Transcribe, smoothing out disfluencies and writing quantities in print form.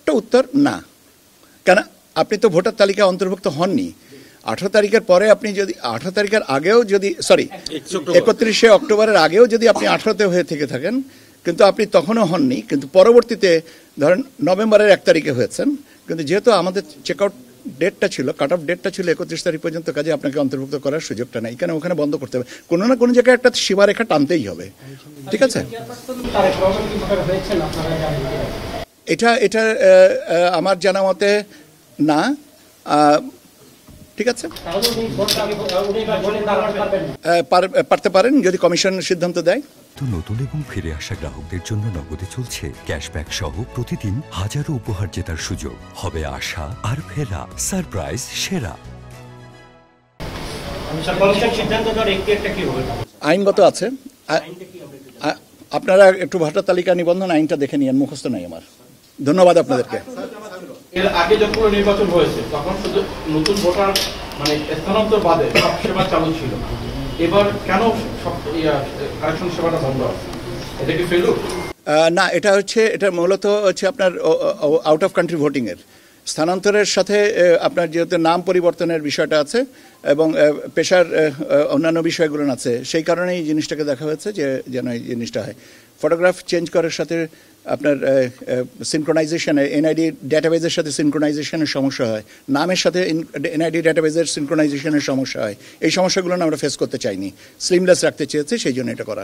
একটা উত্তর না, কেন আপনি তো ভোটার তালিকায় অন্তর্ভুক্ত হননি। 18 তারিখের পরে আপনি যদি 18 তারিখের আগেও যদি 31শে অক্টোবরের আগেও যদি আপনি 18তে হয়ে থেকে থাকেন, কিন্তু আপনি তখনও হননি, কিন্তু পরবর্তীতে ধরেন নভেম্বরের 1 তারিখে হয়েছেন, কিন্তু যেহেতু আমাদের চেক আউট ডেটটা ছিল, কাট অফ ডেটটা ছিল 31 তারিখ পর্যন্ত, কাজে আপনাকে অন্তর্ভুক্ত করার সুযোগটা নেই, কেন ওখানে বন্ধ করতে হবে, কোনো না কোনো জায়গায় একটা সীমারেখা টানতেই হবে। ঠিক আছে, এটা আমার জানা মতে না। ঠিক আছে, পারতে পারেন যদি কমিশন সিদ্ধান্ত দেয়। নতুন এবং ফিরে আসা গ্রাহকদের জন্য নগদে চলছে ক্যাশব্যাক সহ প্রতিদিন হাজারো উপহার জেতার সুযোগ। হবে আশা আর ফেরা সারপ্রাইজ সেরা। আইনগত আছে, আপনারা একটু ভোটার তালিকা নিবন্ধন আইনটা দেখে নিয়েন, মুখস্থ নাই আমার। ধন্যবাদ আপনাদেরকে। এর আগে যখন নির্বাচন হয়েছে তখন শুধু নতুন ভোটার মানে স্থানান্তর বাদে সব সেবা চালু ছিল, এবার কেন সব কারেকশন সেবাটা বন্ধ আছে? এটা কি ফেলুক? না, এটা মূলত হচ্ছে আপনার আউট অফ কান্ট্রি ভোটিংয়ের স্থানান্তরের সাথে আপনার যেহেতু নাম পরিবর্তনের বিষয়টা আছে এবং পেশার অন্যান্য বিষয়গুলো আছে, সেই কারণেই এই জিনিসটাকে দেখা হয়েছে যে যেন এই জিনিসটা হয়। ফটোগ্রাফ চেঞ্জ করার সাথে আপনার সিনক্রোনাইজেশনে এনআইডি ডেটাবেজের সাথে সিনক্রোনাইজেশনের সমস্যা হয়, নামের সাথে এনআইডি ডেটাবেজের সিনক্রোনাইজেশনের সমস্যা হয়। এই সমস্যাগুলো আমরা ফেস করতে চাইনি, স্লিমলেস রাখতে চেয়েছি, সেই জন্য এটা করা।